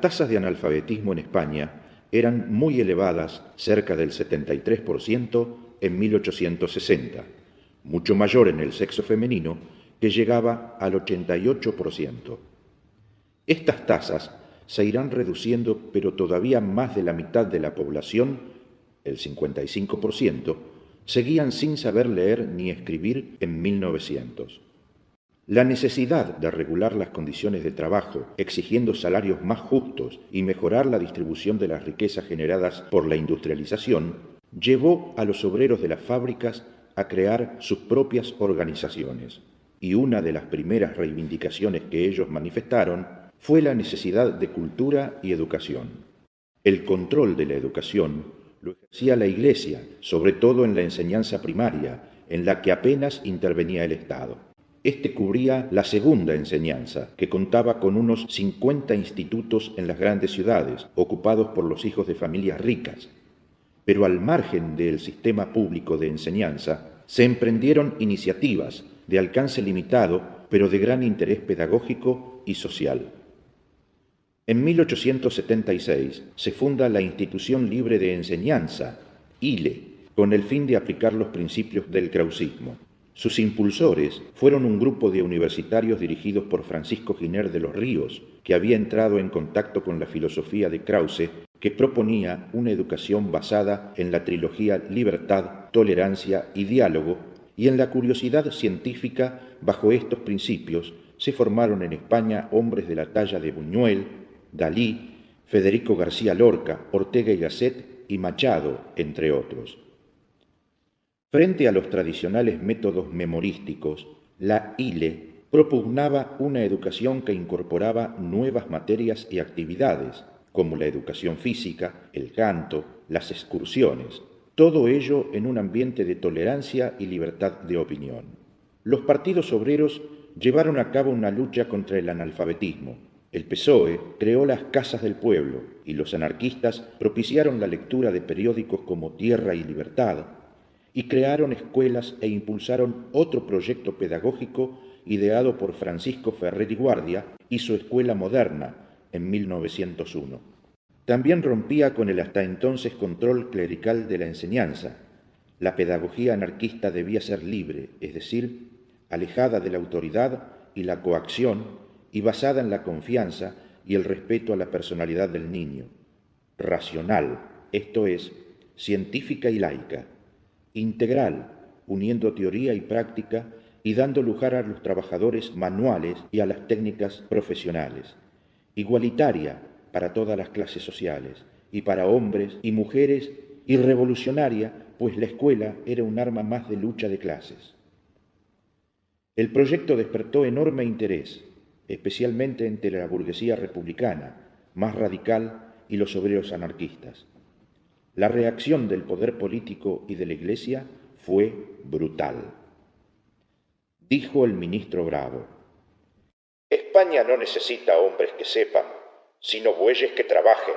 tasas de analfabetismo en España eran muy elevadas, cerca del 73% en 1860, mucho mayor en el sexo femenino, que llegaba al 88%. Estas tasas se irán reduciendo, pero todavía más de la mitad de la población, el 55%, seguían sin saber leer ni escribir en 1900. La necesidad de regular las condiciones de trabajo, exigiendo salarios más justos y mejorar la distribución de las riquezas generadas por la industrialización, llevó a los obreros de las fábricas a crear sus propias organizaciones. Y una de las primeras reivindicaciones que ellos manifestaron fue la necesidad de cultura y educación. El control de la educación lo ejercía la Iglesia, sobre todo en la enseñanza primaria, en la que apenas intervenía el Estado. Este cubría la segunda enseñanza, que contaba con unos 50 institutos en las grandes ciudades, ocupados por los hijos de familias ricas. Pero al margen del sistema público de enseñanza, se emprendieron iniciativas de alcance limitado, pero de gran interés pedagógico y social. En 1876 se funda la Institución Libre de Enseñanza, ILE, con el fin de aplicar los principios del krausismo. Sus impulsores fueron un grupo de universitarios dirigidos por Francisco Giner de los Ríos, que había entrado en contacto con la filosofía de Krause, que proponía una educación basada en la trilogía libertad, tolerancia y diálogo, y en la curiosidad científica. Bajo estos principios se formaron en España hombres de la talla de Buñuel, Dalí, Federico García Lorca, Ortega y Gasset y Machado, entre otros. Frente a los tradicionales métodos memorísticos, la ILE propugnaba una educación que incorporaba nuevas materias y actividades, como la educación física, el canto, las excursiones, todo ello en un ambiente de tolerancia y libertad de opinión. Los partidos obreros llevaron a cabo una lucha contra el analfabetismo. El PSOE creó las Casas del Pueblo y los anarquistas propiciaron la lectura de periódicos como Tierra y Libertad, y crearon escuelas e impulsaron otro proyecto pedagógico ideado por Francisco Ferrer y Guardia y su Escuela Moderna en 1901. También rompía con el hasta entonces control clerical de la enseñanza. La pedagogía anarquista debía ser libre, es decir, alejada de la autoridad y la coacción y basada en la confianza y el respeto a la personalidad del niño. Racional, esto es, científica y laica. Integral, uniendo teoría y práctica y dando lugar a los trabajadores manuales y a las técnicas profesionales. Igualitaria para todas las clases sociales, y para hombres y mujeres, y revolucionaria, pues la escuela era un arma más de lucha de clases. El proyecto despertó enorme interés, especialmente entre la burguesía republicana, más radical, y los obreros anarquistas. La reacción del poder político y de la Iglesia fue brutal. Dijo el ministro Bravo: España no necesita hombres que sepan, sino bueyes que trabajen.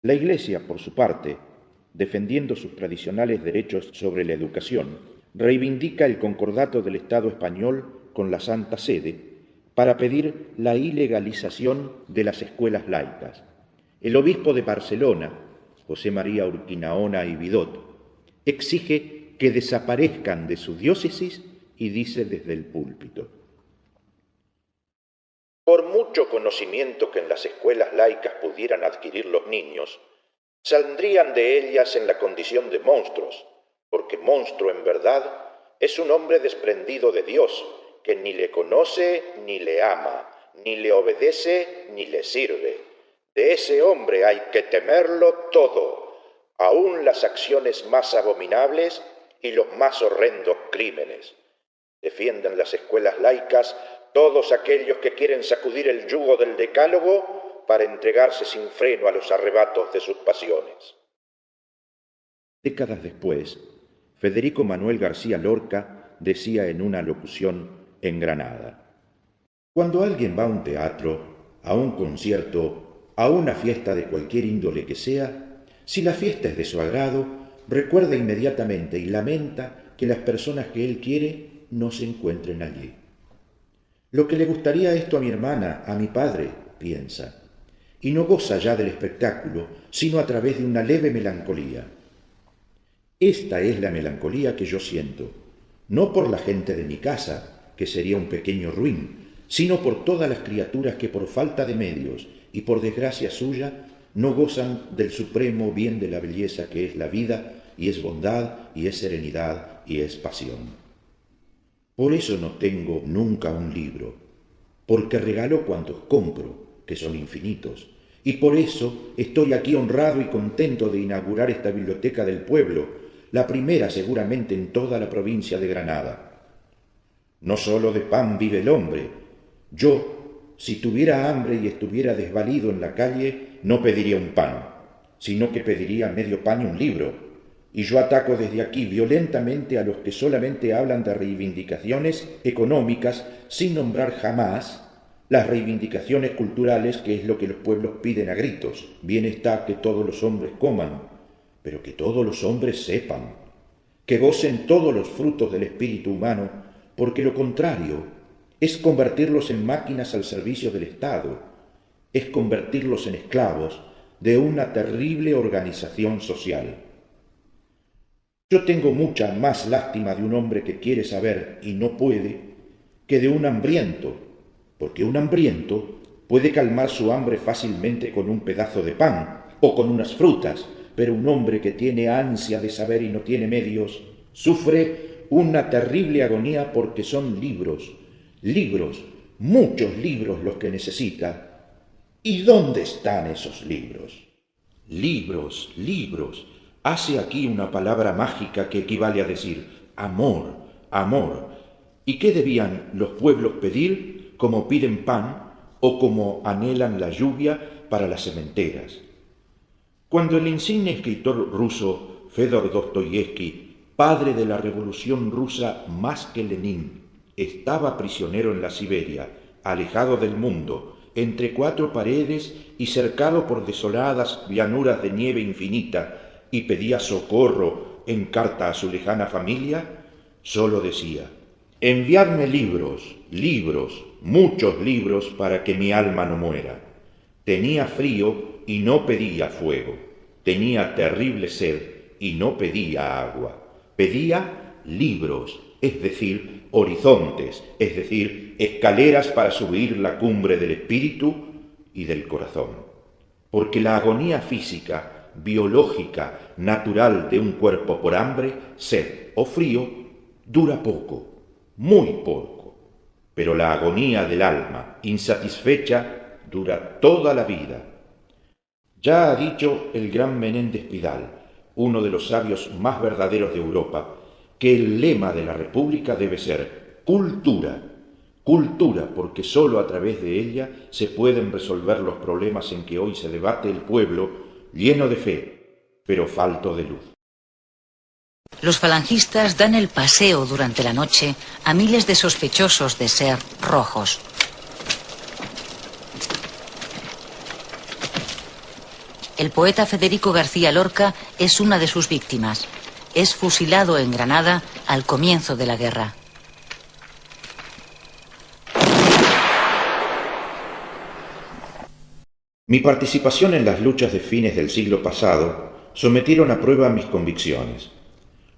La Iglesia, por su parte, defendiendo sus tradicionales derechos sobre la educación, reivindica el concordato del Estado español con la Santa Sede para pedir la ilegalización de las escuelas laicas. El obispo de Barcelona, José María Urquinaona y Vidot, exige que desaparezcan de su diócesis y dice desde el púlpito: por mucho conocimiento que en las escuelas laicas pudieran adquirir los niños, saldrían de ellas en la condición de monstruos, porque monstruo en verdad es un hombre desprendido de Dios, que ni le conoce ni le ama, ni le obedece ni le sirve. De ese hombre hay que temerlo todo, aun las acciones más abominables y los más horrendos crímenes. Defienden las escuelas laicas todos aquellos que quieren sacudir el yugo del decálogo para entregarse sin freno a los arrebatos de sus pasiones. Décadas después, Federico Manuel García Lorca decía en una locución en Granada: cuando alguien va a un teatro, a un concierto, a una fiesta de cualquier índole que sea, si la fiesta es de su agrado, recuerda inmediatamente y lamenta que las personas que él quiere no se encuentren allí. Lo que le gustaría esto a mi hermana, a mi padre, piensa, y no goza ya del espectáculo, sino a través de una leve melancolía. Esta es la melancolía que yo siento, no por la gente de mi casa, que sería un pequeño ruin, sino por todas las criaturas que por falta de medios y por desgracia suya no gozan del supremo bien de la belleza que es la vida, y es bondad, y es serenidad, y es pasión. Por eso no tengo nunca un libro, porque regalo cuantos compro, que son infinitos, y por eso estoy aquí honrado y contento de inaugurar esta biblioteca del pueblo, la primera seguramente en toda la provincia de Granada. No solo de pan vive el hombre. Yo, si tuviera hambre y estuviera desvalido en la calle, no pediría un pan, sino que pediría medio pan y un libro. Y yo ataco desde aquí violentamente a los que solamente hablan de reivindicaciones económicas sin nombrar jamás las reivindicaciones culturales, que es lo que los pueblos piden a gritos. Bien está que todos los hombres coman, pero que todos los hombres sepan, que gocen todos los frutos del espíritu humano, porque lo contrario es convertirlos en máquinas al servicio del Estado, es convertirlos en esclavos de una terrible organización social. Yo tengo mucha más lástima de un hombre que quiere saber y no puede, que de un hambriento, porque un hambriento puede calmar su hambre fácilmente con un pedazo de pan o con unas frutas, pero un hombre que tiene ansia de saber y no tiene medios, sufre una terrible agonía porque son libros, muchos libros los que necesita. ¿Y dónde están esos libros? Libros. Hace aquí una palabra mágica que equivale a decir amor. ¿Y qué debían los pueblos pedir como piden pan o como anhelan la lluvia para las sementeras? Cuando el insigne escritor ruso Fedor Dostoyevsky, padre de la revolución rusa más que Lenin, estaba prisionero en la Siberia, alejado del mundo, entre cuatro paredes y cercado por desoladas llanuras de nieve infinita, y pedía socorro en carta a su lejana familia, solo decía: enviadme libros, muchos libros para que mi alma no muera. Tenía frío y no pedía fuego, tenía terrible sed y no pedía agua, pedía libros, es decir, horizontes, es decir, escaleras para subir la cumbre del espíritu y del corazón. Porque la agonía física, biológica, natural de un cuerpo por hambre, sed o frío, dura poco, muy poco, pero la agonía del alma, insatisfecha, dura toda la vida. Ya ha dicho el gran Menéndez Pidal, uno de los sabios más verdaderos de Europa, que el lema de la República debe ser cultura, porque sólo a través de ella se pueden resolver los problemas en que hoy se debate el pueblo, lleno de fe, pero falto de luz. Los falangistas dan el paseo durante la noche a miles de sospechosos de ser rojos. El poeta Federico García Lorca es una de sus víctimas. Es fusilado en Granada al comienzo de la guerra. Mi participación en las luchas de fines del siglo pasado sometieron a prueba mis convicciones.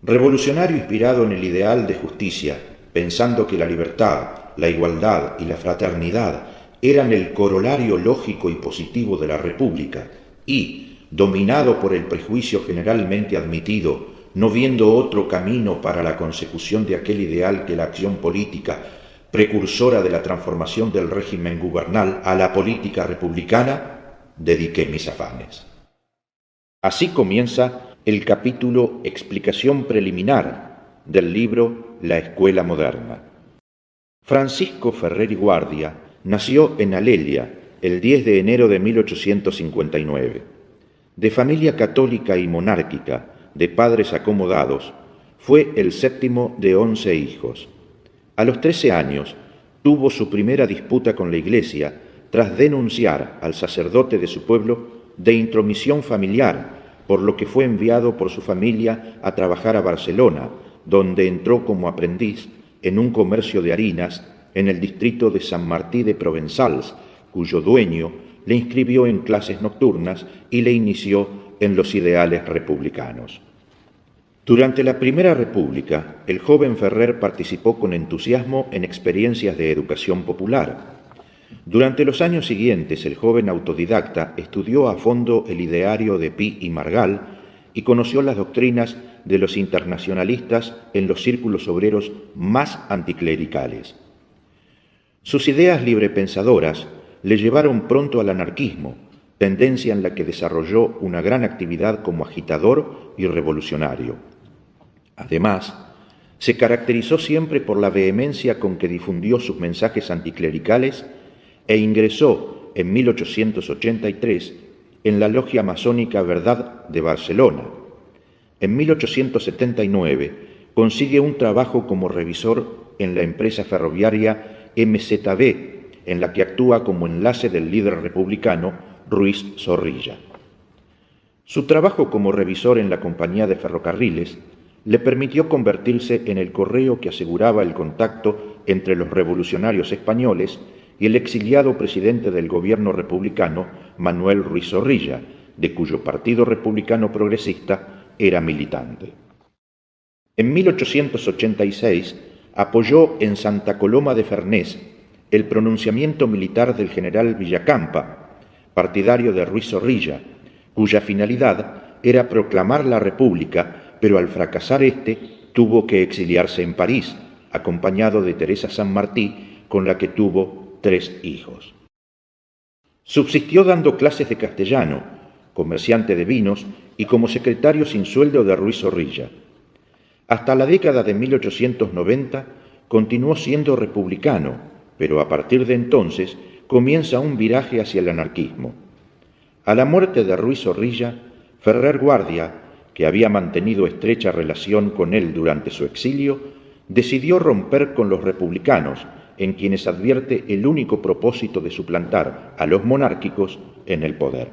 Revolucionario inspirado en el ideal de justicia, pensando que la libertad, la igualdad y la fraternidad eran el corolario lógico y positivo de la República, y, dominado por el prejuicio generalmente admitido, no viendo otro camino para la consecución de aquel ideal que la acción política, precursora de la transformación del régimen gubernal a la política republicana, dediqué mis afanes. Así comienza el capítulo Explicación preliminar del libro La Escuela Moderna. Francisco Ferrer y Guardia nació en Alelia el 10 de enero de 1859. De familia católica y monárquica, de padres acomodados, fue el séptimo de 11 hijos. A los 13 años tuvo su primera disputa con la Iglesia tras denunciar al sacerdote de su pueblo de intromisión familiar, por lo que fue enviado por su familia a trabajar a Barcelona, donde entró como aprendiz en un comercio de harinas en el distrito de San Martí de Provençals, cuyo dueño le inscribió en clases nocturnas y le inició en los ideales republicanos. Durante la Primera República, el joven Ferrer participó con entusiasmo en experiencias de educación popular. Durante los años siguientes, el joven autodidacta estudió a fondo el ideario de Pi y Margall y conoció las doctrinas de los internacionalistas en los círculos obreros más anticlericales. Sus ideas librepensadoras le llevaron pronto al anarquismo, tendencia en la que desarrolló una gran actividad como agitador y revolucionario. Además, se caracterizó siempre por la vehemencia con que difundió sus mensajes anticlericales e ingresó en 1883 en la logia masónica Verdad de Barcelona. En 1879 consigue un trabajo como revisor en la empresa ferroviaria MZB, en la que actúa como enlace del líder republicano Ruiz Zorrilla. Su trabajo como revisor en la compañía de ferrocarriles le permitió convertirse en el correo que aseguraba el contacto entre los revolucionarios españoles y el exiliado presidente del gobierno republicano, Manuel Ruiz Zorrilla, de cuyo Partido Republicano Progresista era militante. En 1886 apoyó en Santa Coloma de Farnés el pronunciamiento militar del general Villacampa, partidario de Ruiz Zorrilla, cuya finalidad era proclamar la República, pero al fracasar tuvo que exiliarse en París, acompañado de Teresa San Martí, con la que tuvo 3 hijos. Subsistió dando clases de castellano, comerciante de vinos y como secretario sin sueldo de Ruiz Zorrilla. Hasta la década de 1890 continuó siendo republicano, pero a partir de entonces comienza un viraje hacia el anarquismo. A la muerte de Ruiz Zorrilla, Ferrer Guardia, que había mantenido estrecha relación con él durante su exilio, decidió romper con los republicanos, en quienes advierte el único propósito de suplantar a los monárquicos en el poder.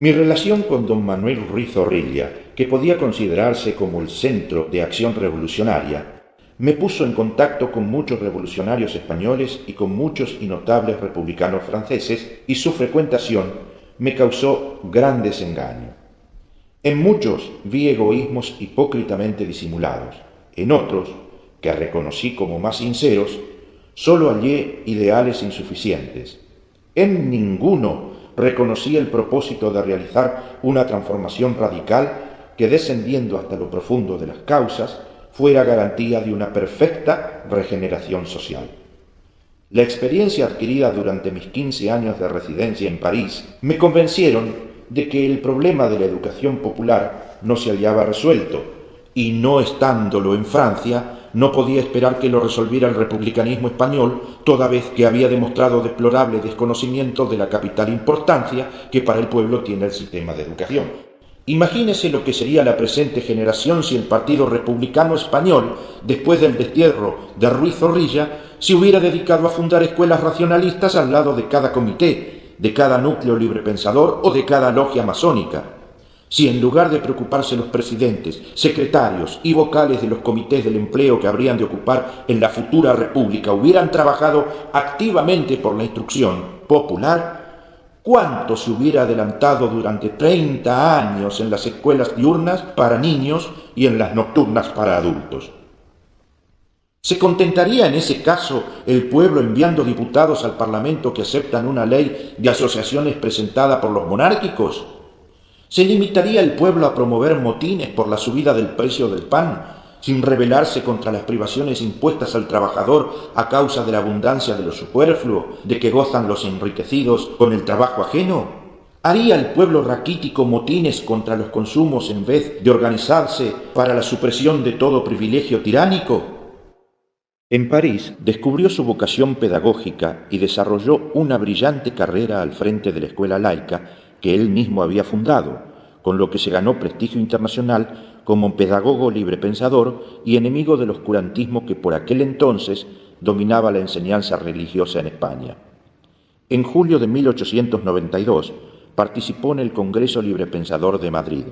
Mi relación con don Manuel Ruiz Zorrilla, que podía considerarse como el centro de acción revolucionaria, me puso en contacto con muchos revolucionarios españoles y con muchos y notables republicanos franceses, y su frecuentación me causó gran desengaño. En muchos vi egoísmos hipócritamente disimulados, en otros, que reconocí como más sinceros, solo hallé ideales insuficientes. En ninguno reconocí el propósito de realizar una transformación radical que, descendiendo hasta lo profundo de las causas, fuera garantía de una perfecta regeneración social. La experiencia adquirida durante mis 15 años de residencia en París me convencieron de que el problema de la educación popular no se hallaba resuelto, y no estándolo en Francia, no podía esperar que lo resolviera el republicanismo español, toda vez que había demostrado deplorable desconocimiento de la capital importancia que para el pueblo tiene el sistema de educación. Imagínese lo que sería la presente generación si el Partido Republicano Español, después del destierro de Ruiz Zorrilla, se hubiera dedicado a fundar escuelas racionalistas al lado de cada comité, de cada núcleo librepensador o de cada logia masónica. Si en lugar de preocuparse los presidentes, secretarios y vocales de los comités del empleo que habrían de ocupar en la futura república hubieran trabajado activamente por la instrucción popular, ¿cuánto se hubiera adelantado durante 30 años en las escuelas diurnas para niños y en las nocturnas para adultos? ¿Se contentaría en ese caso el pueblo enviando diputados al Parlamento que aceptan una ley de asociaciones presentada por los monárquicos? ¿Se limitaría el pueblo a promover motines por la subida del precio del pan, sin rebelarse contra las privaciones impuestas al trabajador a causa de la abundancia de lo superfluo, de que gozan los enriquecidos con el trabajo ajeno? ¿Haría el pueblo raquítico motines contra los consumos en vez de organizarse para la supresión de todo privilegio tiránico? En París descubrió su vocación pedagógica y desarrolló una brillante carrera al frente de la escuela laica que él mismo había fundado, con lo que se ganó prestigio internacional como pedagogo librepensador y enemigo del oscurantismo que por aquel entonces dominaba la enseñanza religiosa en España. En julio de 1892 participó en el Congreso Librepensador de Madrid.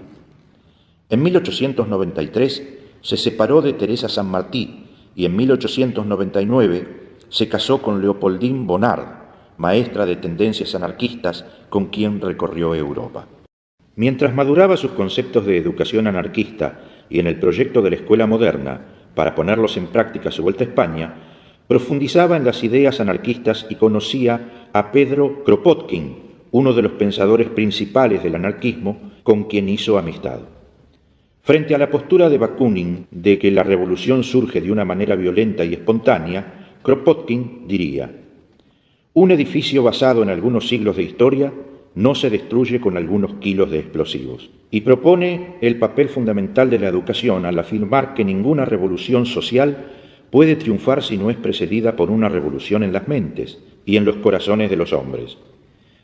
En 1893 se separó de Teresa San Martí y en 1899 se casó con Leopoldine Bonnard, maestra de tendencias anarquistas con quien recorrió Europa. Mientras maduraba sus conceptos de educación anarquista y en el proyecto de la escuela moderna, para ponerlos en práctica a su vuelta a España, profundizaba en las ideas anarquistas y conocía a Pedro Kropotkin, uno de los pensadores principales del anarquismo, con quien hizo amistad. Frente a la postura de Bakunin de que la revolución surge de una manera violenta y espontánea, Kropotkin diría: un edificio basado en algunos siglos de historia no se destruye con algunos kilos de explosivos. Y propone el papel fundamental de la educación al afirmar que ninguna revolución social puede triunfar si no es precedida por una revolución en las mentes y en los corazones de los hombres.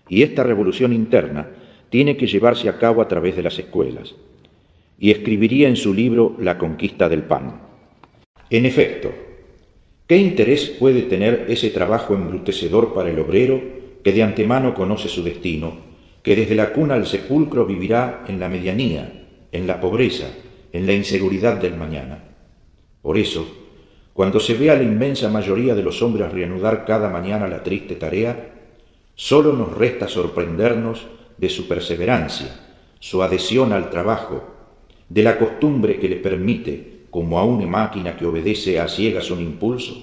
Y esta revolución interna tiene que llevarse a cabo a través de las escuelas. Y escribiría en su libro La conquista del pan: en efecto, ¿qué interés puede tener ese trabajo embrutecedor para el obrero que de antemano conoce su destino, que desde la cuna al sepulcro vivirá en la medianía, en la pobreza, en la inseguridad del mañana? Por eso, cuando se ve a la inmensa mayoría de los hombres reanudar cada mañana la triste tarea, solo nos resta sorprendernos de su perseverancia, su adhesión al trabajo, de la costumbre que le permite, como a una máquina que obedece a ciegas un impulso,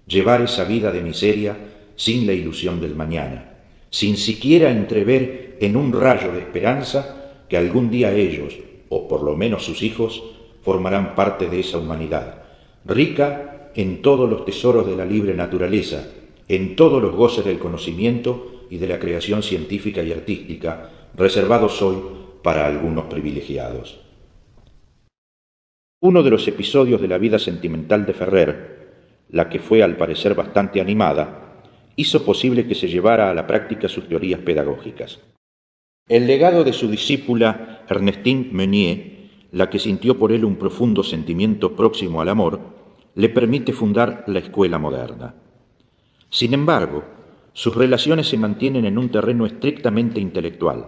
llevar esa vida de miseria sin la ilusión del mañana, sin siquiera entrever en un rayo de esperanza que algún día ellos, o por lo menos sus hijos, formarán parte de esa humanidad, rica en todos los tesoros de la libre naturaleza, en todos los goces del conocimiento y de la creación científica y artística, reservados hoy para algunos privilegiados. Uno de los episodios de la vida sentimental de Ferrer, la que fue al parecer bastante animada, hizo posible que se llevara a la práctica sus teorías pedagógicas. El legado de su discípula Ernestine Meunier, la que sintió por él un profundo sentimiento próximo al amor, le permite fundar la escuela moderna. Sin embargo, sus relaciones se mantienen en un terreno estrictamente intelectual.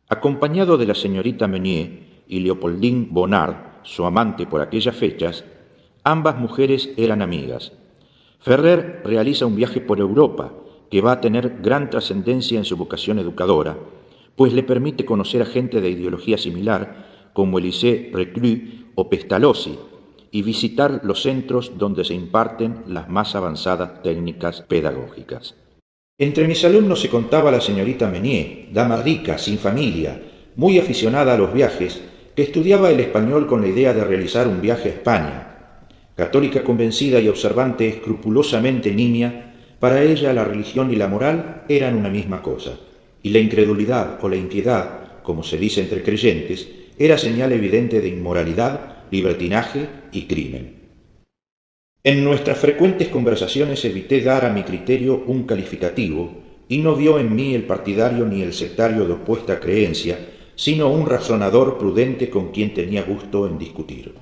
Acompañado de la señorita Meunier y Leopoldine Bonnard, su amante por aquellas fechas, ambas mujeres eran amigas. Ferrer realiza un viaje por Europa que va a tener gran trascendencia en su vocación educadora, pues le permite conocer a gente de ideología similar como Elisée Reclus o Pestalozzi y visitar los centros donde se imparten las más avanzadas técnicas pedagógicas. Entre mis alumnos se contaba la señorita Meunier, dama rica, sin familia, muy aficionada a los viajes, que estudiaba el español con la idea de realizar un viaje a España. Católica convencida y observante escrupulosamente niña, para ella la religión y la moral eran una misma cosa, y la incredulidad o la impiedad, como se dice entre creyentes, era señal evidente de inmoralidad, libertinaje y crimen. En nuestras frecuentes conversaciones evité dar a mi criterio un calificativo y no vio en mí el partidario ni el sectario de opuesta creencia, sino un razonador prudente con quien tenía gusto en discutir.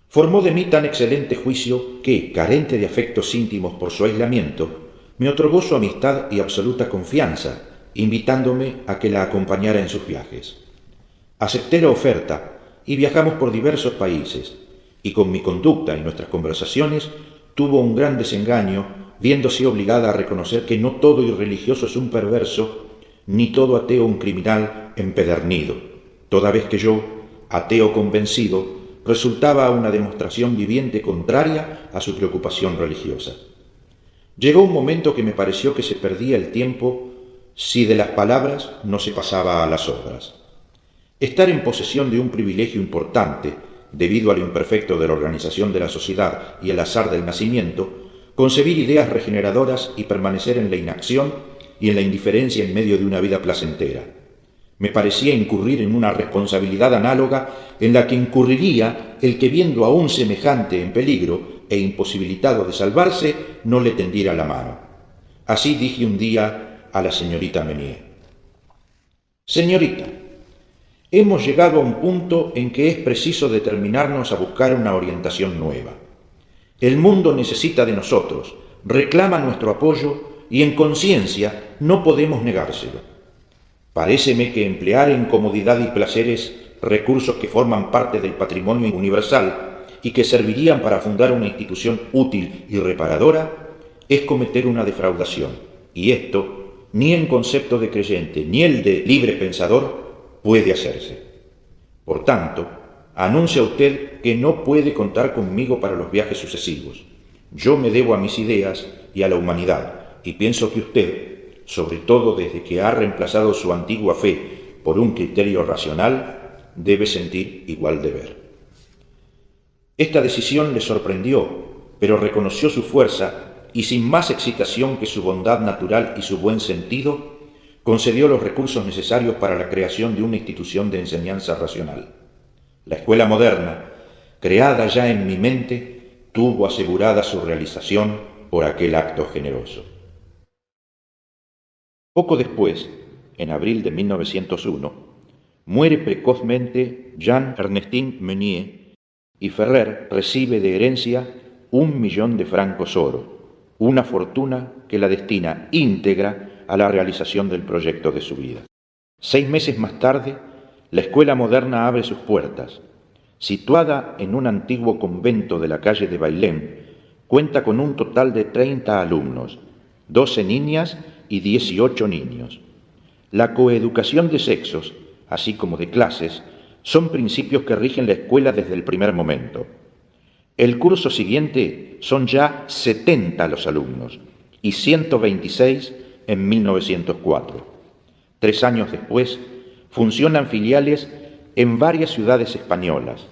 Formó de mí tan excelente juicio que, carente de afectos íntimos por su aislamiento, me otorgó su amistad y absoluta confianza, invitándome a que la acompañara en sus viajes. Acepté la oferta y viajamos por diversos países, y con mi conducta y nuestras conversaciones tuvo un gran desengaño, viéndose obligada a reconocer que no todo irreligioso es un perverso, ni todo ateo un criminal empedernido, toda vez que yo, ateo convencido, resultaba una demostración viviente contraria a su preocupación religiosa. Llegó un momento que me pareció que se perdía el tiempo si de las palabras no se pasaba a las obras. Estar en posesión de un privilegio importante, debido a lo imperfecto de la organización de la sociedad y el azar del nacimiento, concebir ideas regeneradoras y permanecer en la inacción y en la indiferencia en medio de una vida placentera. Me parecía incurrir en una responsabilidad análoga en la que incurriría el que, viendo a un semejante en peligro e imposibilitado de salvarse, no le tendiera la mano. Así dije un día a la señorita Meunier: señorita, hemos llegado a un punto en que es preciso determinarnos a buscar una orientación nueva. El mundo necesita de nosotros, reclama nuestro apoyo y en conciencia no podemos negárselo. Paréceme que emplear en comodidad y placeres recursos que forman parte del patrimonio universal y que servirían para fundar una institución útil y reparadora, es cometer una defraudación, y esto, ni en concepto de creyente, ni el de libre pensador, puede hacerse. Por tanto, anuncia usted que no puede contar conmigo para los viajes sucesivos. Yo me debo a mis ideas y a la humanidad, y pienso que usted, sobre todo desde que ha reemplazado su antigua fe por un criterio racional, debe sentir igual deber. Esta decisión le sorprendió, pero reconoció su fuerza y sin más excitación que su bondad natural y su buen sentido, concedió los recursos necesarios para la creación de una institución de enseñanza racional. La escuela moderna, creada ya en mi mente, tuvo asegurada su realización por aquel acto generoso. Poco después, en abril de 1901, muere precozmente Jean-Ernest Meunier y Ferrer recibe de herencia 1 millón de francos oro, una fortuna que la destina íntegra a la realización del proyecto de su vida. 6 meses más tarde, la escuela moderna abre sus puertas. Situada en un antiguo convento de la calle de Bailén, cuenta con un total de 30 alumnos, 12 niñas y 18 niños. La coeducación de sexos, así como de clases, son principios que rigen la escuela desde el primer momento. El curso siguiente son ya 70 los alumnos y 126 en 1904. 3 años después, funcionan filiales en varias ciudades españolas: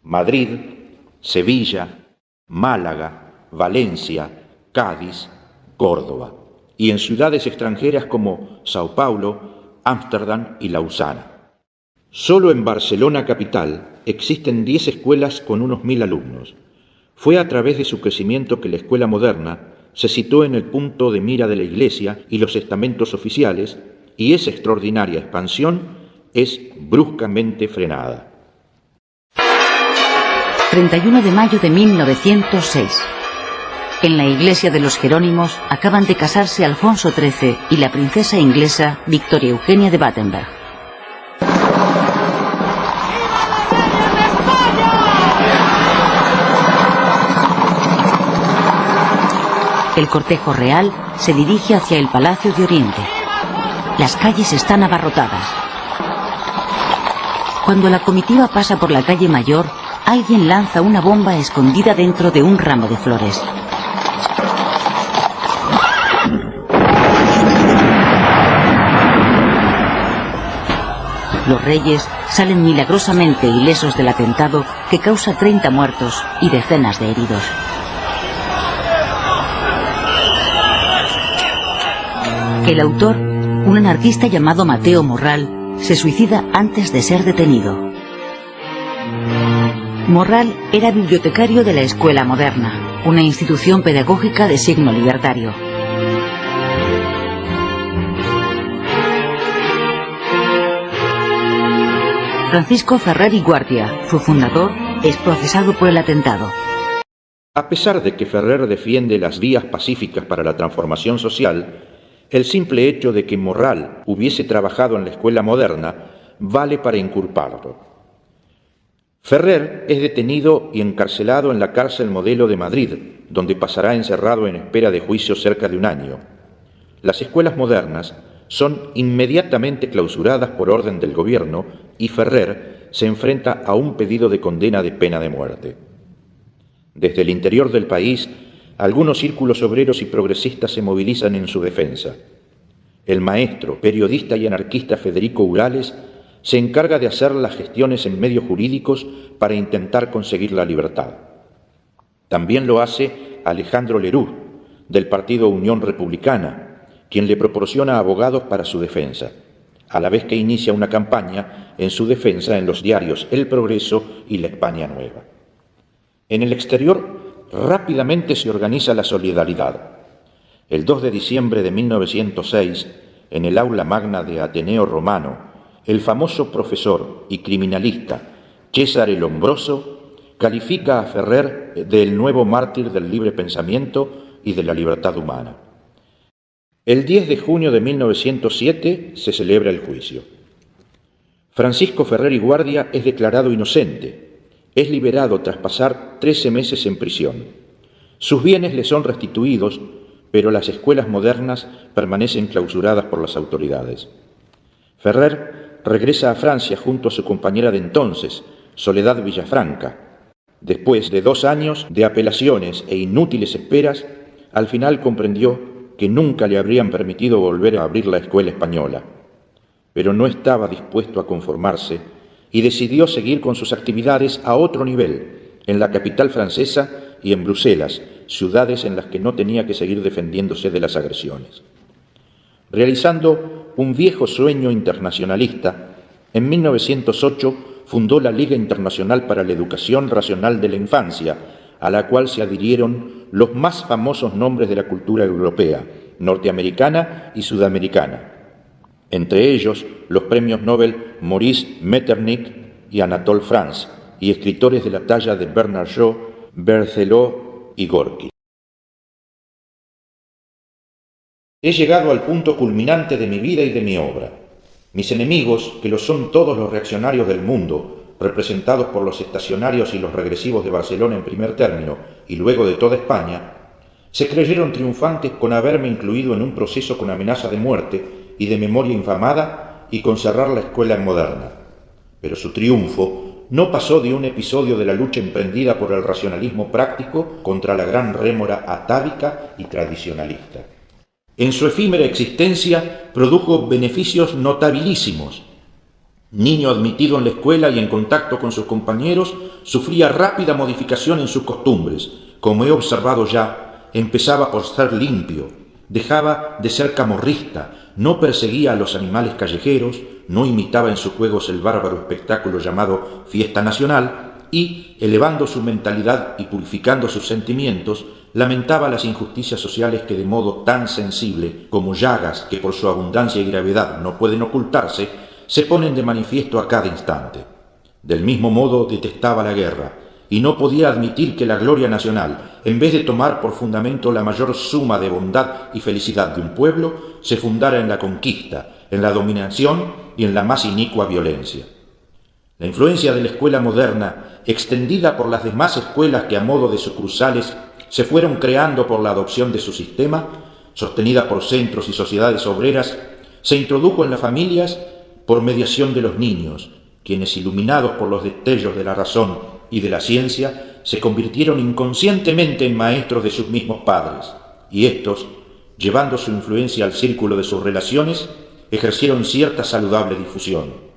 Madrid, Sevilla, Málaga, Valencia, Cádiz, Córdoba, y en ciudades extranjeras como Sao Paulo, Ámsterdam y Lausana. Solo en Barcelona capital existen 10 escuelas con unos 1000 alumnos. Fue a través de su crecimiento que la escuela moderna se situó en el punto de mira de la Iglesia y los estamentos oficiales, y esa extraordinaria expansión es bruscamente frenada. 31 de mayo de 1906. En la iglesia de los Jerónimos acaban de casarse Alfonso XIII y la princesa inglesa Victoria Eugenia de Battenberg. El cortejo real se dirige hacia el Palacio de Oriente. Las calles están abarrotadas. Cuando la comitiva pasa por la calle Mayor, alguien lanza una bomba escondida dentro de un ramo de flores. Los reyes salen milagrosamente ilesos del atentado que causa 30 muertos y decenas de heridos. El autor, un anarquista llamado Mateo Morral, se suicida antes de ser detenido. Morral era bibliotecario de la Escuela Moderna, una institución pedagógica de signo libertario. Francisco Ferrer y Guardia, su fundador, es procesado por el atentado. A pesar de que Ferrer defiende las vías pacíficas para la transformación social, el simple hecho de que Morral hubiese trabajado en la escuela moderna vale para inculparlo. Ferrer es detenido y encarcelado en la cárcel Modelo de Madrid, donde pasará encerrado en espera de juicio cerca de 1 año. Las escuelas modernas son inmediatamente clausuradas por orden del gobierno y Ferrer se enfrenta a un pedido de condena de pena de muerte. Desde el interior del país, algunos círculos obreros y progresistas se movilizan en su defensa. El maestro, periodista y anarquista Federico Urales se encarga de hacer las gestiones en medios jurídicos para intentar conseguir la libertad. También lo hace Alejandro Lerú, del partido Unión Republicana, quien le proporciona abogados para su defensa, a la vez que inicia una campaña en su defensa en los diarios El Progreso y La España Nueva. En el exterior, rápidamente se organiza la solidaridad. El 2 de diciembre de 1906, en el aula magna de Ateneo Romano, el famoso profesor y criminalista César el Hombroso califica a Ferrer de el nuevo mártir del libre pensamiento y de la libertad humana. El 10 de junio de 1907 se celebra el juicio. Francisco Ferrer y Guardia es declarado inocente. Es liberado tras pasar 13 meses en prisión. Sus bienes le son restituidos, pero las escuelas modernas permanecen clausuradas por las autoridades. Ferrer regresa a Francia junto a su compañera de entonces, Soledad Villafranca. Después de 2 años de apelaciones e inútiles esperas, al final comprendió que nunca le habrían permitido volver a abrir la escuela española. Pero no estaba dispuesto a conformarse y decidió seguir con sus actividades a otro nivel, en la capital francesa y en Bruselas, ciudades en las que no tenía que seguir defendiéndose de las agresiones. Realizando un viejo sueño internacionalista, en 1908 fundó la Liga Internacional para la Educación Racional de la Infancia, a la cual se adhirieron los más famosos nombres de la cultura europea, norteamericana y sudamericana. Entre ellos, los premios Nobel Maurice Metternich y Anatole France, y escritores de la talla de Bernard Shaw, Berthelot y Gorky. He llegado al punto culminante de mi vida y de mi obra. Mis enemigos, que lo son todos los reaccionarios del mundo, representados por los estacionarios y los regresivos de Barcelona en primer término y luego de toda España, se creyeron triunfantes con haberme incluido en un proceso con amenaza de muerte y de memoria infamada y con cerrar la escuela moderna. Pero su triunfo no pasó de un episodio de la lucha emprendida por el racionalismo práctico contra la gran rémora atávica y tradicionalista. En su efímera existencia produjo beneficios notabilísimos. Niño admitido en la escuela y en contacto con sus compañeros, sufría rápida modificación en sus costumbres. Como he observado ya, empezaba por ser limpio, dejaba de ser camorrista, no perseguía a los animales callejeros, no imitaba en sus juegos el bárbaro espectáculo llamado fiesta nacional y, elevando su mentalidad y purificando sus sentimientos, lamentaba las injusticias sociales que de modo tan sensible como llagas que por su abundancia y gravedad no pueden ocultarse, se ponen de manifiesto a cada instante. Del mismo modo detestaba la guerra y no podía admitir que la gloria nacional, en vez de tomar por fundamento la mayor suma de bondad y felicidad de un pueblo, se fundara en la conquista, en la dominación y en la más inicua violencia. La influencia de la escuela moderna, extendida por las demás escuelas que a modo de sucursales se fueron creando por la adopción de su sistema, sostenida por centros y sociedades obreras, se introdujo en las familias por mediación de los niños, quienes, iluminados por los destellos de la razón y de la ciencia, se convirtieron inconscientemente en maestros de sus mismos padres, y éstos, llevando su influencia al círculo de sus relaciones, ejercieron cierta saludable difusión.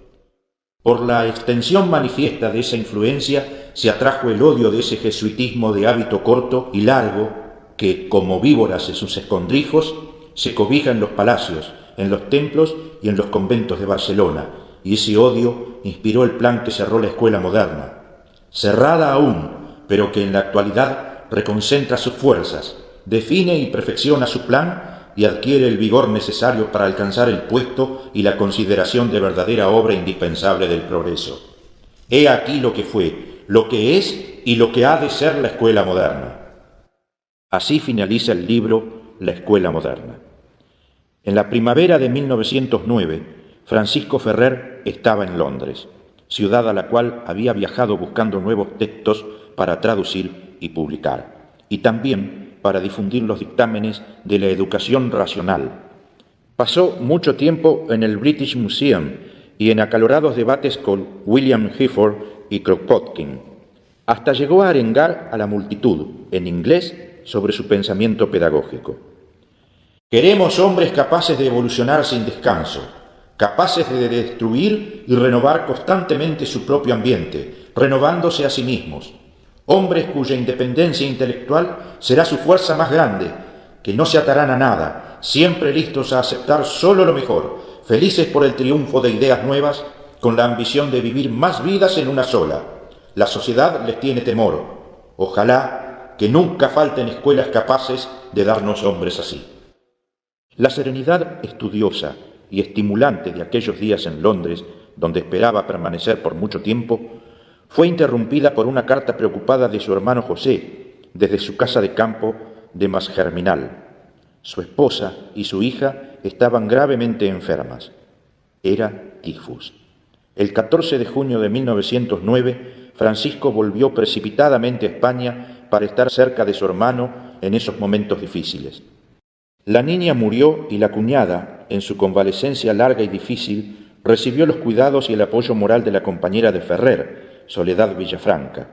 Por la extensión manifiesta de esa influencia se atrajo el odio de ese jesuitismo de hábito corto y largo que, como víboras en sus escondrijos, se cobija en los palacios, en los templos y en los conventos de Barcelona, y ese odio inspiró el plan que cerró la escuela moderna, cerrada aún, pero que en la actualidad reconcentra sus fuerzas, define y perfecciona su plan y adquiere el vigor necesario para alcanzar el puesto y la consideración de verdadera obra indispensable del progreso. He aquí lo que fue, lo que es y lo que ha de ser la escuela moderna. Así finaliza el libro La escuela moderna. En la primavera de 1909, Francisco Ferrer estaba en Londres, ciudad a la cual había viajado buscando nuevos textos para traducir y publicar, y también para difundir los dictámenes de la educación racional. Pasó mucho tiempo en el British Museum y en acalorados debates con William Gifford y Kropotkin, hasta llegó a arengar a la multitud, en inglés, sobre su pensamiento pedagógico. Queremos hombres capaces de evolucionar sin descanso, capaces de destruir y renovar constantemente su propio ambiente, renovándose a sí mismos. Hombres cuya independencia intelectual será su fuerza más grande, que no se atarán a nada, siempre listos a aceptar solo lo mejor, felices por el triunfo de ideas nuevas, con la ambición de vivir más vidas en una sola. La sociedad les tiene temor. Ojalá que nunca falten escuelas capaces de darnos hombres así. La serenidad estudiosa y estimulante de aquellos días en Londres, donde esperaba permanecer por mucho tiempo, fue interrumpida por una carta preocupada de su hermano José, desde su casa de campo de Masgerminal. Su esposa y su hija estaban gravemente enfermas. Era tifus. El 14 de junio de 1909, Francisco volvió precipitadamente a España para estar cerca de su hermano en esos momentos difíciles. La niña murió y la cuñada, en su convalecencia larga y difícil, recibió los cuidados y el apoyo moral de la compañera de Ferrer, Soledad Villafranca.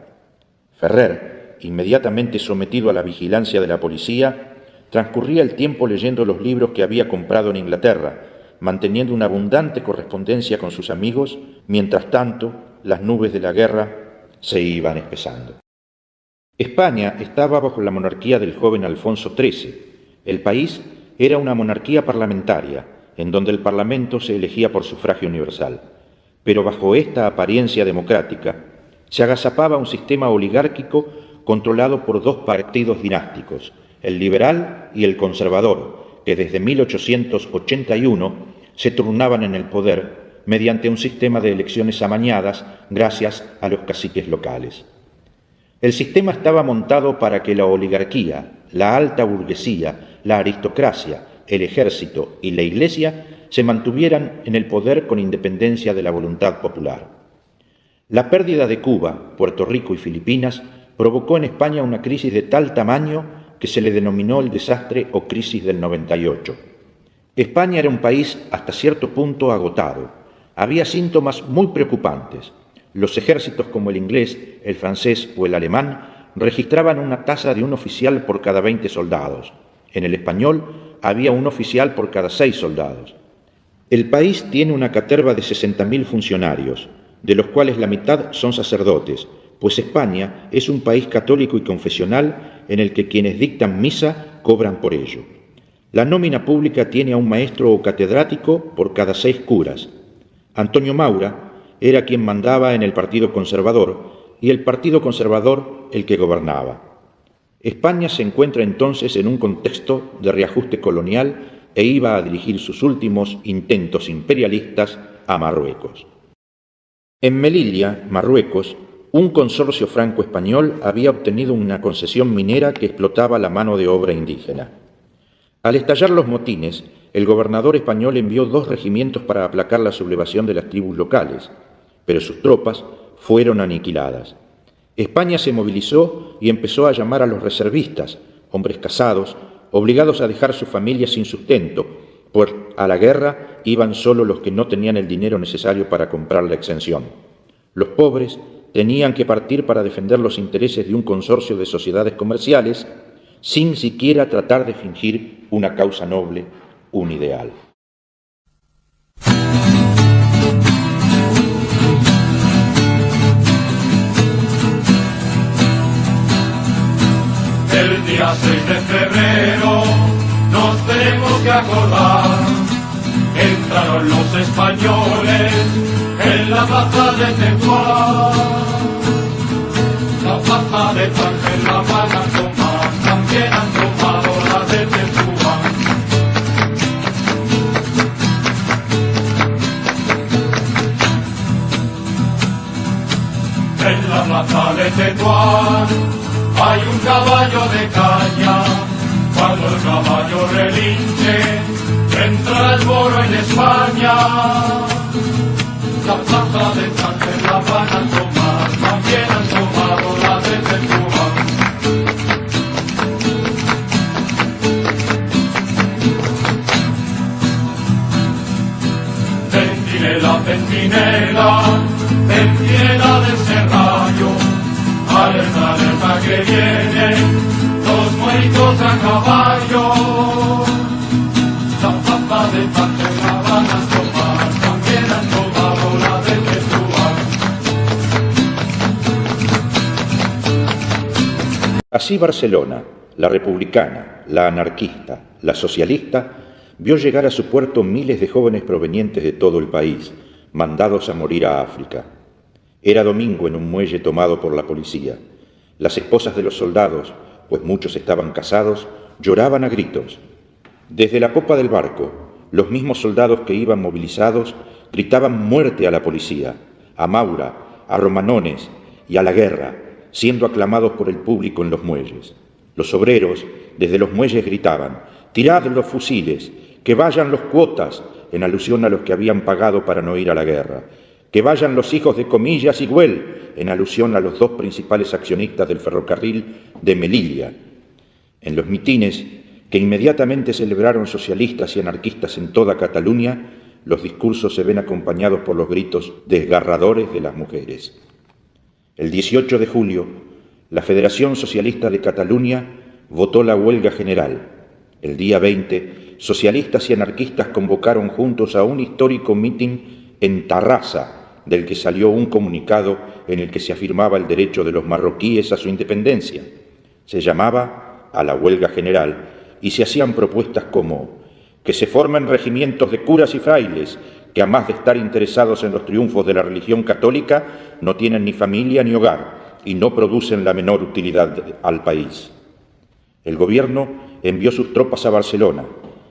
Ferrer, inmediatamente sometido a la vigilancia de la policía, transcurría el tiempo leyendo los libros que había comprado en Inglaterra, manteniendo una abundante correspondencia con sus amigos, mientras tanto las nubes de la guerra se iban espesando. España estaba bajo la monarquía del joven Alfonso XIII. El país era una monarquía parlamentaria, en donde el Parlamento se elegía por sufragio universal. Pero bajo esta apariencia democrática se agazapaba un sistema oligárquico controlado por dos partidos dinásticos, el liberal y el conservador, que desde 1881 se turnaban en el poder mediante un sistema de elecciones amañadas gracias a los caciques locales. El sistema estaba montado para que la oligarquía, la alta burguesía, la aristocracia, el ejército y la Iglesia se mantuvieran en el poder con independencia de la voluntad popular. La pérdida de Cuba, Puerto Rico y Filipinas provocó en España una crisis de tal tamaño que se le denominó el desastre o crisis del 98. España era un país hasta cierto punto agotado. Había síntomas muy preocupantes. Los ejércitos como el inglés, el francés o el alemán registraban una tasa de un oficial por cada 20 soldados. En el español había un oficial por cada 6 soldados. El país tiene una caterva de 60.000 funcionarios, de los cuales la mitad son sacerdotes, pues España es un país católico y confesional en el que quienes dictan misa cobran por ello. La nómina pública tiene a un maestro o catedrático por cada 6 curas. Antonio Maura era quien mandaba en el Partido Conservador y el Partido Conservador el que gobernaba. España se encuentra entonces en un contexto de reajuste colonial e iba a dirigir sus últimos intentos imperialistas a Marruecos. En Melilla, Marruecos, un consorcio franco-español había obtenido una concesión minera que explotaba la mano de obra indígena. Al estallar los motines, el gobernador español envió 2 regimientos para aplacar la sublevación de las tribus locales, pero sus tropas fueron aniquiladas. España se movilizó y empezó a llamar a los reservistas, hombres casados, obligados a dejar su familia sin sustento, pues a la guerra iban solo los que no tenían el dinero necesario para comprar la exención. Los pobres tenían que partir para defender los intereses de un consorcio de sociedades comerciales, sin siquiera tratar de fingir una causa noble, un ideal. El día 6 de febrero nos tenemos que acordar, entraron los españoles en la plaza de Tetuán. La plaza de Tánger la van a tomar, también han tomado la de Tetuán. En la plaza de Tetuán hay un caballo de caña, cuando el caballo relinche, entra el moro en España. La plaza de Tánger la van a tomar, también han tomado la de Tetuán. Centinela, centinela, centinela del Serrallo, alerta, alerta que vienen los muertos a caballo. La plaza de Tánger la van a tomar, también han tomado la de Tetuán. Así Barcelona, la republicana, la anarquista, la socialista, vio llegar a su puerto miles de jóvenes provenientes de todo el país, mandados a morir a África. Era domingo en un muelle tomado por la policía. Las esposas de los soldados, pues muchos estaban casados, lloraban a gritos. Desde la popa del barco, los mismos soldados que iban movilizados gritaban muerte a la policía, a Maura, a Romanones y a la guerra, siendo aclamados por el público en los muelles. Los obreros, desde los muelles gritaban, tirad los fusiles, que vayan los cuotas, en alusión a los que habían pagado para no ir a la guerra, que vayan los hijos de Comillas y Güell, en alusión a los dos principales accionistas del ferrocarril de Melilla. En los mitines que inmediatamente celebraron socialistas y anarquistas en toda Cataluña, los discursos se ven acompañados por los gritos desgarradores de las mujeres. El 18 de julio, la Federación Socialista de Cataluña votó la huelga general. El día 20, socialistas y anarquistas convocaron juntos a un histórico mitin en Tarrasa, del que salió un comunicado en el que se afirmaba el derecho de los marroquíes a su independencia. Se llamaba a la huelga general y se hacían propuestas como que se formen regimientos de curas y frailes que, a más de estar interesados en los triunfos de la religión católica, no tienen ni familia ni hogar y no producen la menor utilidad al país. El gobierno envió sus tropas a Barcelona.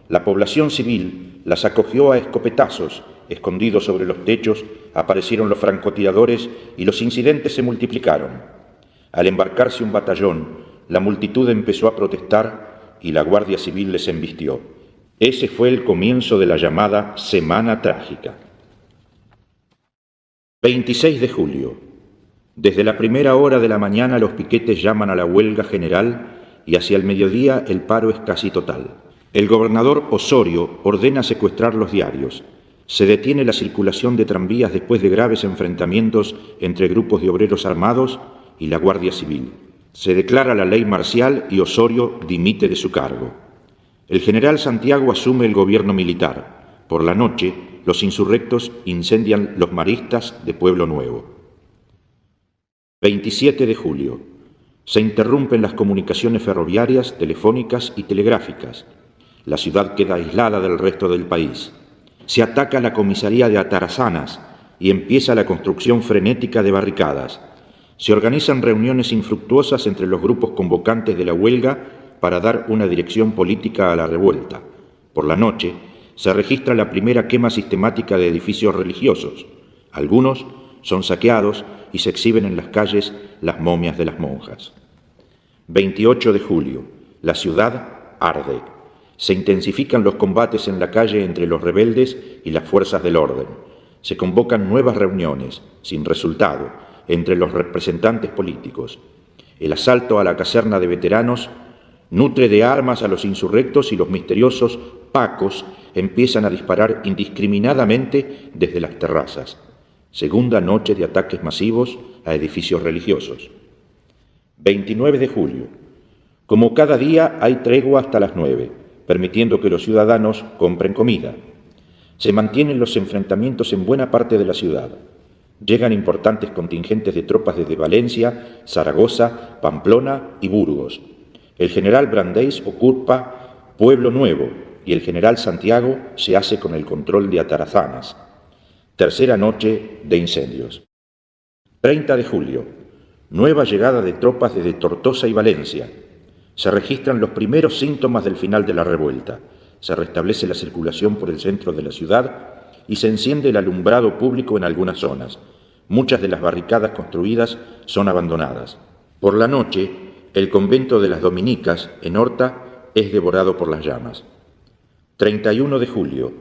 La población civil las acogió a escopetazos. Escondidos sobre los techos aparecieron los francotiradores y los incidentes se multiplicaron. Al embarcarse un batallón, la multitud empezó a protestar y la Guardia Civil les embistió. Ese fue el comienzo de la llamada Semana Trágica. 26 de julio. Desde la primera hora de la mañana los piquetes llaman a la huelga general y hacia el mediodía el paro es casi total. El gobernador Osorio ordena secuestrar los diarios. Se detiene la circulación de tranvías después de graves enfrentamientos entre grupos de obreros armados y la Guardia Civil. Se declara la ley marcial y Osorio dimite de su cargo. El general Santiago asume el gobierno militar. Por la noche, los insurrectos incendian los maristas de Pueblo Nuevo. 27 de julio. Se interrumpen las comunicaciones ferroviarias, telefónicas y telegráficas. La ciudad queda aislada del resto del país. Se ataca la comisaría de Atarazanas y empieza la construcción frenética de barricadas. Se organizan reuniones infructuosas entre los grupos convocantes de la huelga para dar una dirección política a la revuelta. Por la noche, se registra la primera quema sistemática de edificios religiosos. Algunos son saqueados y se exhiben en las calles las momias de las monjas. 28 de julio. La ciudad arde. Se intensifican los combates en la calle entre los rebeldes y las fuerzas del orden. Se convocan nuevas reuniones, sin resultado, entre los representantes políticos. El asalto a la caserna de veteranos nutre de armas a los insurrectos y los misteriosos pacos empiezan a disparar indiscriminadamente desde las terrazas. Segunda noche de ataques masivos a edificios religiosos. 29 de julio. Como cada día hay tregua hasta las 9, permitiendo que los ciudadanos compren comida. Se mantienen los enfrentamientos en buena parte de la ciudad. Llegan importantes contingentes de tropas desde Valencia, Zaragoza, Pamplona y Burgos. El general Brandeis ocupa Pueblo Nuevo y el general Santiago se hace con el control de Atarazanas. Tercera noche de incendios. 30 de julio. Nueva llegada de tropas desde Tortosa y Valencia. Se registran los primeros síntomas del final de la revuelta. Se restablece la circulación por el centro de la ciudad y se enciende el alumbrado público en algunas zonas. Muchas de las barricadas construidas son abandonadas. Por la noche, el convento de las Dominicas, en Horta, es devorado por las llamas. 31 de julio.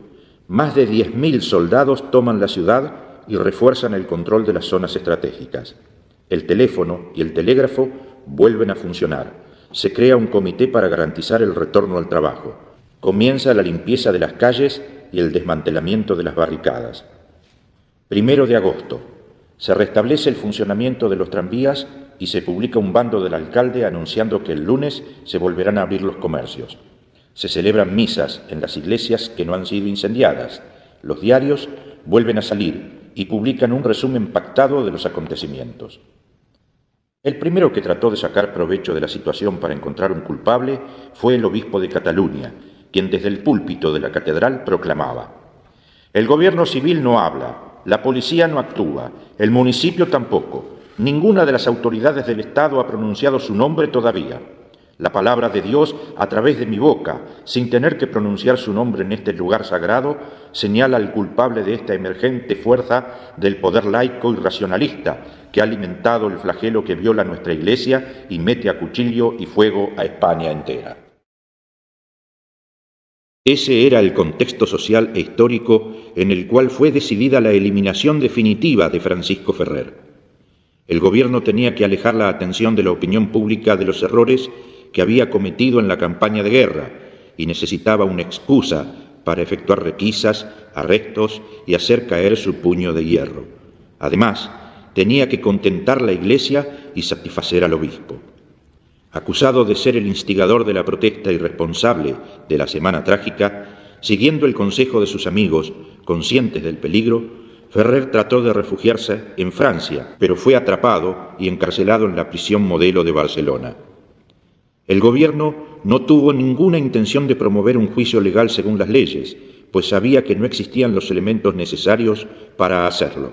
Más de 10.000 soldados toman la ciudad y refuerzan el control de las zonas estratégicas. El teléfono y el telégrafo vuelven a funcionar. Se crea un comité para garantizar el retorno al trabajo. Comienza la limpieza de las calles y el desmantelamiento de las barricadas. 1 de agosto. Se restablece el funcionamiento de los tranvías y se publica un bando del alcalde anunciando que el lunes se volverán a abrir los comercios. Se celebran misas en las iglesias que no han sido incendiadas. Los diarios vuelven a salir y publican un resumen pactado de los acontecimientos. El primero que trató de sacar provecho de la situación para encontrar un culpable fue el obispo de Cataluña, quien desde el púlpito de la catedral proclamaba: «El gobierno civil no habla, la policía no actúa, el municipio tampoco, ninguna de las autoridades del Estado ha pronunciado su nombre todavía. La palabra de Dios, a través de mi boca, sin tener que pronunciar su nombre en este lugar sagrado, señala al culpable de esta emergente fuerza del poder laico y racionalista que ha alimentado el flagelo que viola nuestra Iglesia y mete a cuchillo y fuego a España entera». Ese era el contexto social e histórico en el cual fue decidida la eliminación definitiva de Francisco Ferrer. El gobierno tenía que alejar la atención de la opinión pública de los errores que había cometido en la campaña de guerra y necesitaba una excusa para efectuar requisas, arrestos y hacer caer su puño de hierro. Además, tenía que contentar la Iglesia y satisfacer al obispo. Acusado de ser el instigador de la protesta y responsable de la Semana Trágica, siguiendo el consejo de sus amigos, conscientes del peligro, Ferrer trató de refugiarse en Francia, pero fue atrapado y encarcelado en la prisión Modelo de Barcelona. El gobierno no tuvo ninguna intención de promover un juicio legal según las leyes, pues sabía que no existían los elementos necesarios para hacerlo.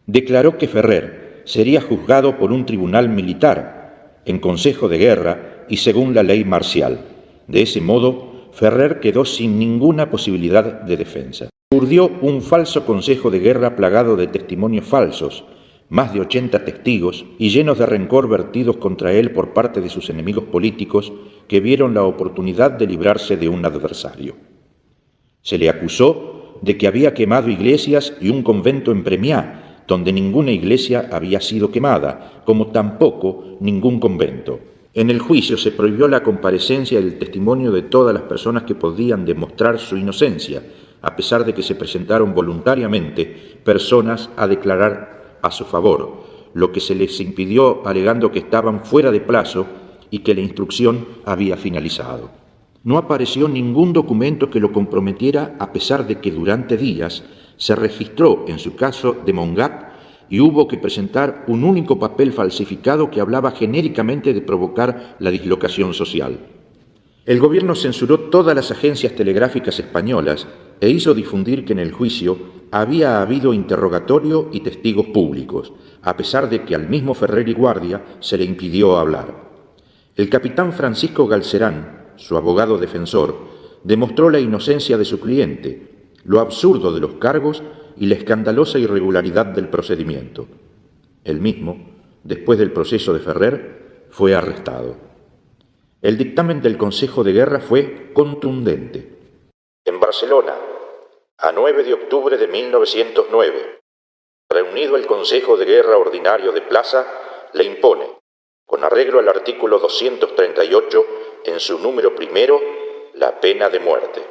Declaró que Ferrer sería juzgado por un tribunal militar, en consejo de guerra y según la ley marcial. De ese modo, Ferrer quedó sin ninguna posibilidad de defensa. Urdió un falso consejo de guerra plagado de testimonios falsos, más de 80 testigos y llenos de rencor vertidos contra él por parte de sus enemigos políticos que vieron la oportunidad de librarse de un adversario. Se le acusó de que había quemado iglesias y un convento en Premiá, donde ninguna iglesia había sido quemada, como tampoco ningún convento. En el juicio se prohibió la comparecencia y el testimonio de todas las personas que podían demostrar su inocencia, a pesar de que se presentaron voluntariamente personas a declarar a su favor, lo que se les impidió alegando que estaban fuera de plazo y que la instrucción había finalizado. No apareció ningún documento que lo comprometiera, a pesar de que durante días se registró en su caso de Mongat y hubo que presentar un único papel falsificado que hablaba genéricamente de provocar la dislocación social. El gobierno censuró todas las agencias telegráficas españolas e hizo difundir que en el juicio había habido interrogatorio y testigos públicos, a pesar de que al mismo Ferrer y Guardia se le impidió hablar. El capitán Francisco Galcerán, su abogado defensor, demostró la inocencia de su cliente, lo absurdo de los cargos y la escandalosa irregularidad del procedimiento. Él mismo, después del proceso de Ferrer, fue arrestado. El dictamen del Consejo de Guerra fue contundente. En Barcelona, a 9 de octubre de 1909, reunido el Consejo de Guerra Ordinario de Plaza, le impone, con arreglo al artículo 238, en su número primero, la pena de muerte.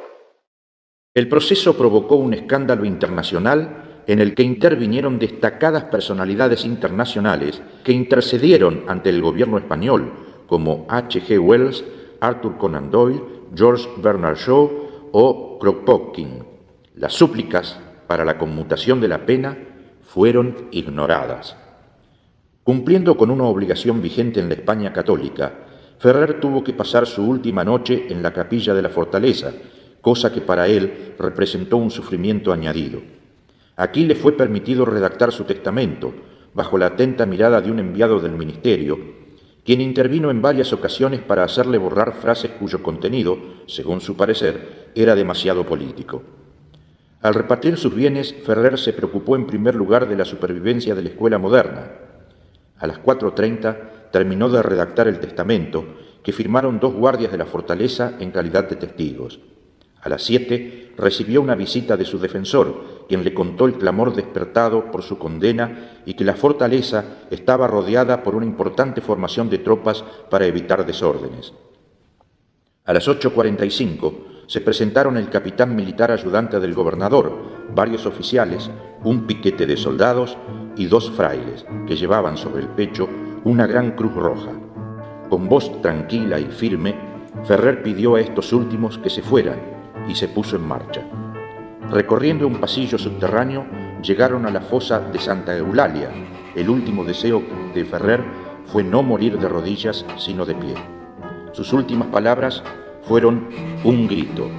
El proceso provocó un escándalo internacional en el que intervinieron destacadas personalidades internacionales que intercedieron ante el gobierno español, como H.G. Wells, Arthur Conan Doyle, George Bernard Shaw o Kropotkin. Las súplicas para la conmutación de la pena fueron ignoradas. Cumpliendo con una obligación vigente en la España católica, Ferrer tuvo que pasar su última noche en la capilla de la fortaleza, cosa que para él representó un sufrimiento añadido. Aquí le fue permitido redactar su testamento, bajo la atenta mirada de un enviado del ministerio, quien intervino en varias ocasiones para hacerle borrar frases cuyo contenido, según su parecer, era demasiado político. Al repartir sus bienes, Ferrer se preocupó en primer lugar de la supervivencia de la escuela moderna. A las 4:30 terminó de redactar el testamento, que firmaron 2 guardias de la fortaleza en calidad de testigos. A las 7 recibió una visita de su defensor, quien le contó el clamor despertado por su condena y que la fortaleza estaba rodeada por una importante formación de tropas para evitar desórdenes. A las 8:45 se presentaron el capitán militar ayudante del gobernador, varios oficiales, un piquete de soldados y 2 frailes, que llevaban sobre el pecho una gran cruz roja. Con voz tranquila y firme, Ferrer pidió a estos últimos que se fueran y se puso en marcha. Recorriendo un pasillo subterráneo, llegaron a la fosa de Santa Eulalia. El último deseo de Ferrer fue no morir de rodillas, sino de pie. Sus últimas palabras fueron un grito: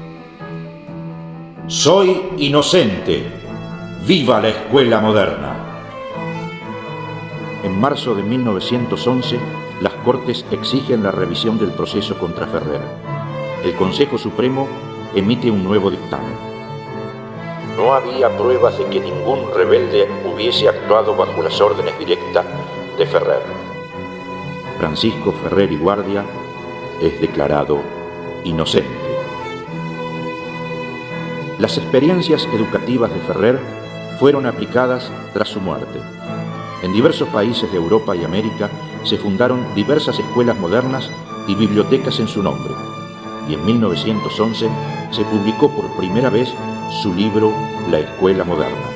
«¡Soy inocente! ¡Viva la escuela moderna!». En marzo de 1911, las Cortes exigen la revisión del proceso contra Ferrer. El Consejo Supremo emite un nuevo dictamen. No había pruebas de que ningún rebelde hubiese actuado bajo las órdenes directas de Ferrer. Francisco Ferrer y Guardia es declarado inocente. Las experiencias educativas de Ferrer fueron aplicadas tras su muerte. En diversos países de Europa y América se fundaron diversas escuelas modernas y bibliotecas en su nombre, y en 1911 se publicó por primera vez su libro La Escuela Moderna.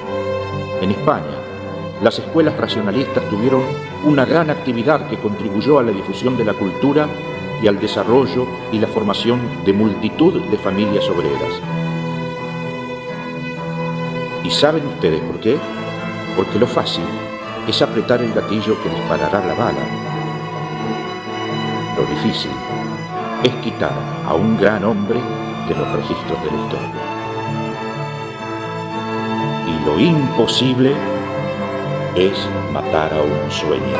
En España, las escuelas racionalistas tuvieron una gran actividad que contribuyó a la difusión de la cultura y al desarrollo y la formación de multitud de familias obreras. ¿Y saben ustedes por qué? Porque lo fácil es apretar el gatillo que disparará la bala. Lo difícil es quitar a un gran hombre de los registros de la historia. Y lo imposible es matar a un sueño.